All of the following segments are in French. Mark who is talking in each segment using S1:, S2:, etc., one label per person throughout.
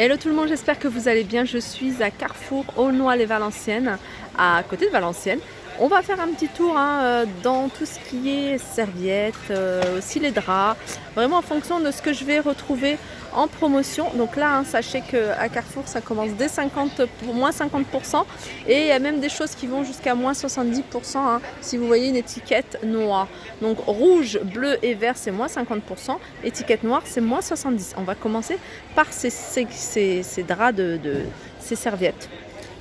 S1: Hello tout le monde, j'espère que vous allez bien. Je suis à Carrefour Aulnoy-les-Valenciennes, à côté de Valenciennes. On va faire un petit tour dans tout ce qui est serviettes, aussi les draps, vraiment en fonction de ce que je vais retrouver en promotion. Donc là, sachez qu'à Carrefour, ça commence dès 50 pour moins 50% et il y a même des choses qui vont jusqu'à moins 70%, si vous voyez une étiquette noire. Donc rouge, bleu et vert, c'est moins 50%. Étiquette noire, c'est moins 70%. On va commencer par ces draps ces serviettes.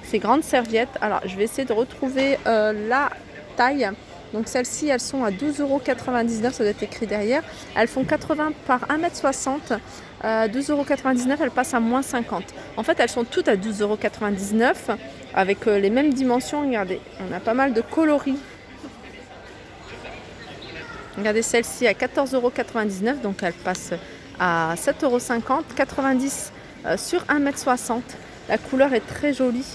S1: Ces grandes serviettes. Alors, je vais essayer de retrouver la taille. Donc, celles-ci, elles sont à 12,99 €. Ça doit être écrit derrière. Elles font 80 par 1,60 m. 12,99 €. Elles passent à moins 50. En fait, elles sont toutes à 12,99 € avec les mêmes dimensions. Regardez, on a pas mal de coloris. Regardez celle-ci à 14,99 €. Donc, elle passe à 7,50 €. 90 sur 1,60 m. La couleur est très jolie.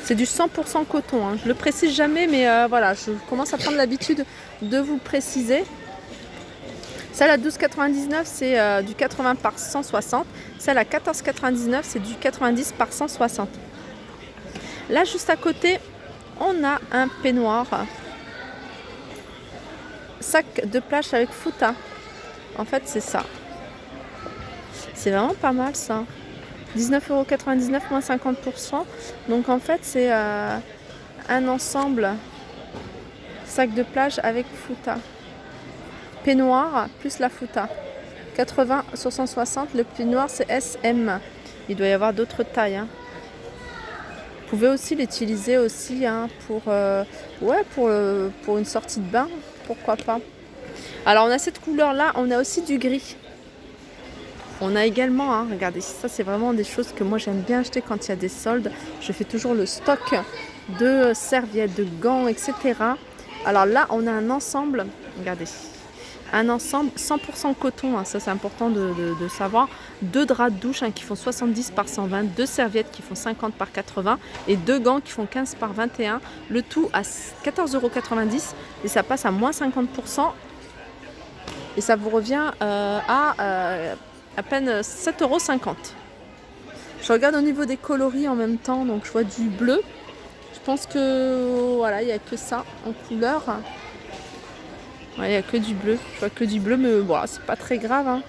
S1: C'est du 100% coton, Je le précise jamais, mais voilà, je commence à prendre l'habitude de vous le préciser. Celle à 12,99 €, c'est du 80 par 160. Celle à 14,99 €, c'est du 90 par 160. Là, juste à côté, on a un peignoir. Sac de plage avec fouta. En fait, c'est ça. C'est vraiment pas mal, ça. 19,99 € moins 50%. Donc en fait c'est un ensemble sac de plage avec fouta. Peignoir plus la fouta. 80 sur 160. Le peignoir c'est SM. Il doit y avoir d'autres tailles. Vous pouvez aussi l'utiliser aussi pour une sortie de bain. Pourquoi pas. Alors on a cette couleur là. On a aussi du gris. On a également, regardez, ça c'est vraiment des choses que moi j'aime bien acheter quand il y a des soldes. Je fais toujours le stock de serviettes, de gants, etc. Alors là, on a un ensemble, regardez, un ensemble 100% coton, ça c'est important de savoir. 2 draps de douche qui font 70 par 120, 2 serviettes qui font 50 par 80 et 2 gants qui font 15 par 21. Le tout à 14,90 € et ça passe à moins 50%. Et ça vous revient à peine 7,50 €. Je regarde au niveau des coloris en même temps, donc je vois du bleu. Je pense que voilà, il n'y a que ça en couleur. Ouais, il n'y a que du bleu. Je vois que du bleu, mais bon, c'est pas très grave.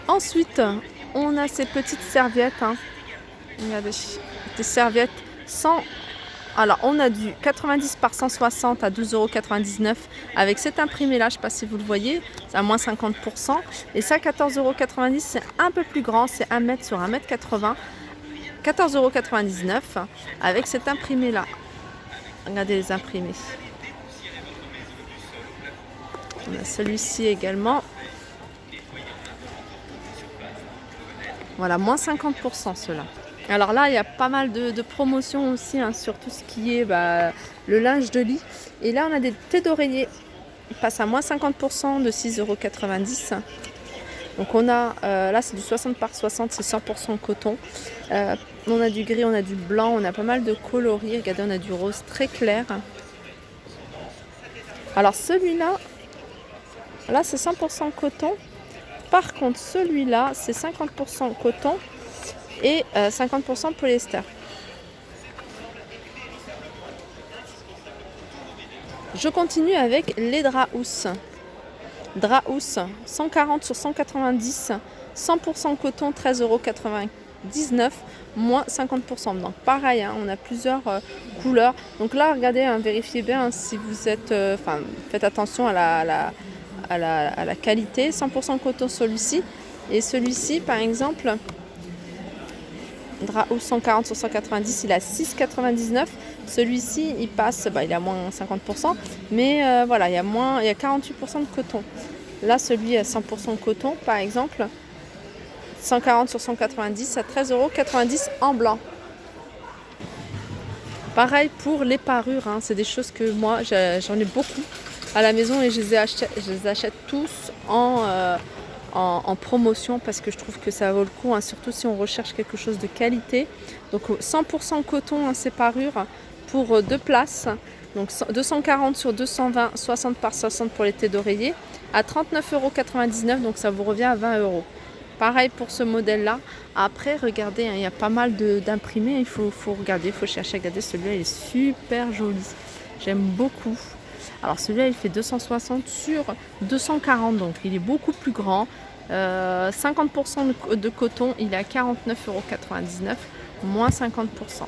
S1: Ensuite, on a ces petites serviettes. Regardez, des serviettes sans. Alors, on a du 90 par 160 à 12,99 € avec cet imprimé-là, je ne sais pas si vous le voyez, c'est à moins 50%. Et ça, 14,90 €, c'est un peu plus grand, c'est 1 m sur 1,80 m. 14,99 € avec cet imprimé-là. Regardez les imprimés. On a celui-ci également. Voilà, moins 50% ceux-là. Alors là, il y a pas mal de promotions aussi sur tout ce qui est le linge de lit. Et là, on a des têtes d'oreiller. Ils passent à moins 50% de 6,90 €. Donc on a, là c'est du 60 par 60, c'est 100% coton. On a du gris, on a du blanc, on a pas mal de coloris. Regardez, on a du rose très clair. Alors celui-là, là c'est 100% coton. Par contre, celui-là, c'est 50% coton et 50% polyester. Je continue avec les draps housses. Draps housses 140 sur 190, 100% coton, 13,99 €, moins 50%. Donc pareil, on a plusieurs couleurs. Donc là, regardez, vérifiez bien si vous êtes, faites attention à la qualité. 100% coton celui-ci et celui-ci, par exemple. Drap housse 140 sur 190, il a 6,99 €. Celui-ci, il passe, il est à moins 50%, mais voilà, il y a 48% de coton. Là, celui à 100% coton, par exemple, 140 sur 190 à 13,90 € en blanc. Pareil pour les parures, c'est des choses que moi, j'en ai beaucoup à la maison et je les achète tous en promotion parce que je trouve que ça vaut le coup, surtout si on recherche quelque chose de qualité. Donc 100% coton, ces parures pour 2 places Donc 240 sur 220, 60 par 60 pour les têtes d'oreiller, à 39,99 €, donc ça vous revient à 20 €. Pareil pour ce modèle-là. Après, regardez, hein, il y a pas mal d'imprimés. Il faut regarder, il faut chercher. Regardez, celui-là, il est super joli. J'aime beaucoup. Alors celui-là, il fait 260 sur 240, donc il est beaucoup plus grand. 50% de coton, il est à 49,99 €, moins 50%.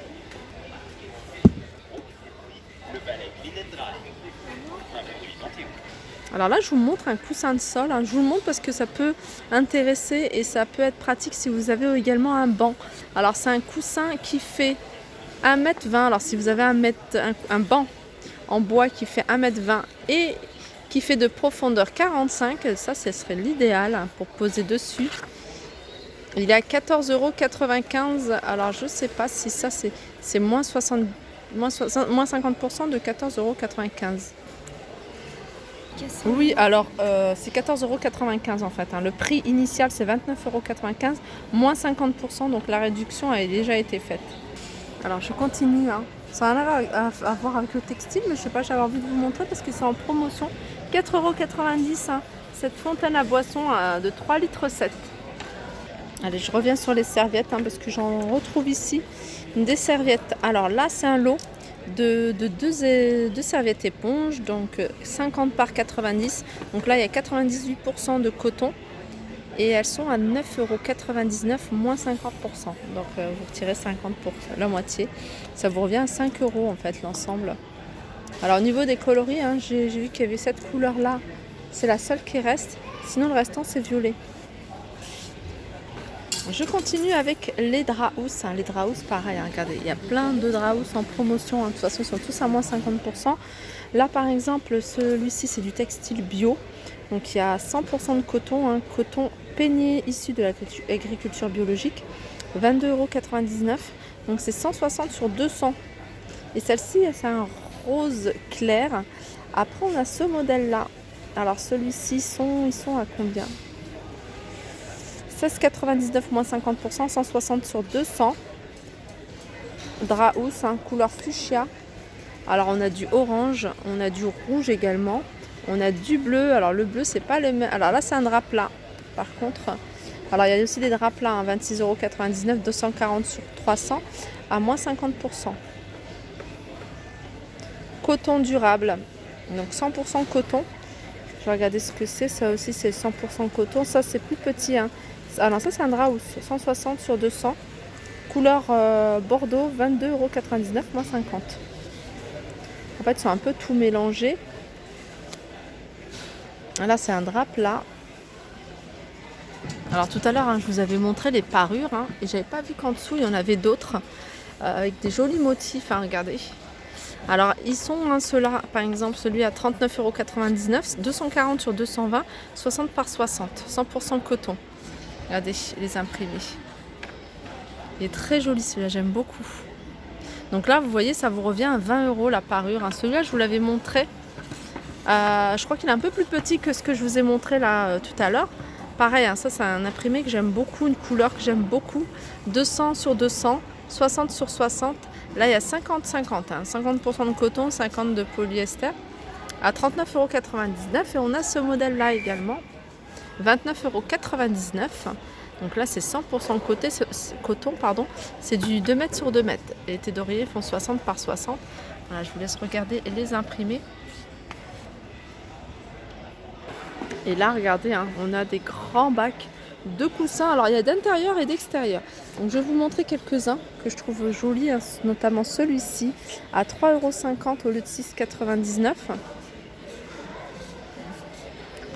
S1: Alors là, je vous montre un coussin de sol. Je vous le montre parce que ça peut intéresser et ça peut être pratique si vous avez également un banc. Alors c'est un coussin qui fait 1,20 m. Alors si vous avez un banc en bois qui fait 1,20 m et qui fait de profondeur 45, ça ce serait l'idéal pour poser dessus. Il est à 14,95 €. Alors je ne sais pas si ça c'est moins 50% de 14,95 €. Oui, alors c'est 14,95 € en fait. Le prix initial c'est 29,95 €, moins 50%, donc la réduction a déjà été faite. Alors je continue. Ça n'a rien à voir avec le textile, mais je sais pas, j'avais envie de vous montrer parce que c'est en promotion. 4,90 €, cette fontaine à boisson de 3,7 litres. Allez, je reviens sur les serviettes parce que j'en retrouve ici des serviettes. Alors là, c'est un lot de deux serviettes éponges, donc 50 par 90. Donc là, il y a 98% de coton et elles sont à 9,99 €, moins 50%. Donc vous retirez 50%, la moitié. Ça vous revient à 5 € en fait l'ensemble. Alors au niveau des coloris, j'ai vu qu'il y avait cette couleur-là. C'est la seule qui reste. Sinon, le restant, c'est violet. Je continue avec les draps housses. Les draps housses, pareil, regardez, il y a plein de draps housses en promotion. De toute façon, ils sont tous à moins 50%. Là, par exemple, celui-ci, c'est du textile bio. Donc, il y a 100% de coton, coton peigné issu de l'agriculture biologique. 22,99 €. Donc, c'est 160 sur 200. Et celle-ci, c'est un rose clair. Après, on a ce modèle-là. Alors, celui-ci, ils sont à combien ? 16,99 moins 50%, 160 sur 200. Drap housse, couleur fuchsia. Alors on a du orange, on a du rouge également. On a du bleu. Alors le bleu, c'est pas le même. Alors là, c'est un drap plat. Par contre, alors il y a aussi des draps plats, 26,99 €, 240 sur 300 à moins 50%. Coton durable, donc 100% coton. Je vais regarder ce que c'est. Ça aussi, c'est 100% coton. Ça, c'est plus petit. Alors ça, c'est un drap housse, 160 sur 200, couleur bordeaux, 22,99 €, moins 50. En fait, ils sont un peu tout mélangés. Là, c'est un drap plat. Alors tout à l'heure, je vous avais montré les parures, et j'avais pas vu qu'en dessous, il y en avait d'autres, avec des jolis motifs, regardez. Alors, ils sont ceux-là, par exemple, celui à 39,99 €, 240 sur 220, 60 par 60, 100% coton. Regardez les imprimés. Il est très joli celui-là, j'aime beaucoup. Donc là, vous voyez, ça vous revient à 20 € la parure. Celui-là, je vous l'avais montré. Je crois qu'il est un peu plus petit que ce que je vous ai montré là tout à l'heure. Pareil, ça c'est un imprimé que j'aime beaucoup, une couleur que j'aime beaucoup. 200 sur 200, 60 sur 60. Là, il y a 50-50. 50% de coton, 50% de polyester. À 39,99 €. Et on a ce modèle-là également. 29,99 €. Donc là, c'est 100% coton. C'est du 2 mètres sur 2 mètres. Les têtes d'oreiller font 60 par 60. Voilà, je vous laisse regarder les imprimés. Et là, regardez, on a des grands bacs de coussins. Alors, il y a d'intérieur et d'extérieur. Donc, je vais vous montrer quelques-uns que je trouve jolis, notamment celui-ci, à 3,50 € au lieu de 6,99 €.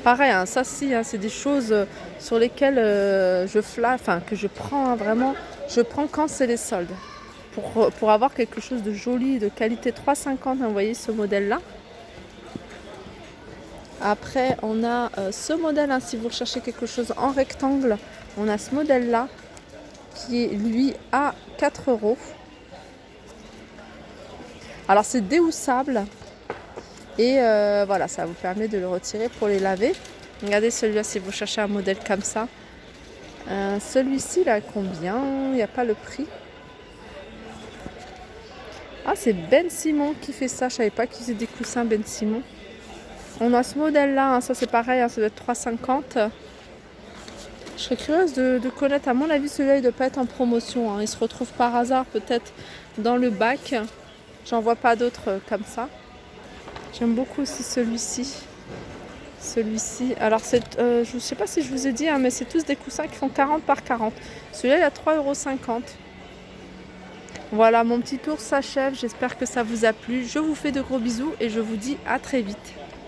S1: Pareil, ça si, c'est des choses sur lesquelles que je prends vraiment, je prends quand c'est les soldes. Pour avoir quelque chose de joli, de qualité 3,50 €, vous voyez ce modèle-là. Après, on a ce modèle, si vous recherchez quelque chose en rectangle, on a ce modèle-là qui est lui à 4 €. Alors c'est déhoussable. Et voilà, ça vous permet de le retirer pour les laver. Regardez celui-là si vous cherchez un modèle comme ça. Celui-ci, là, combien ? Il n'y a pas le prix. Ah, c'est Ben Simon qui fait ça. Je savais pas qu'ils faisaient des coussins Ben Simon. On a ce modèle-là, hein. Ça c'est pareil, hein. Ça doit être 3,50. Je serais curieuse de connaître. À mon avis, celui-là, il ne doit pas être en promotion, hein. Il se retrouve par hasard peut-être dans le bac. J'en vois pas d'autres comme ça. J'aime beaucoup aussi celui-ci. Celui-ci. Alors, je ne sais pas si je vous ai dit, hein, mais c'est tous des coussins qui font 40 par 40. Celui-là, il a 3,50 €. Voilà, mon petit tour s'achève. J'espère que ça vous a plu. Je vous fais de gros bisous et je vous dis à très vite.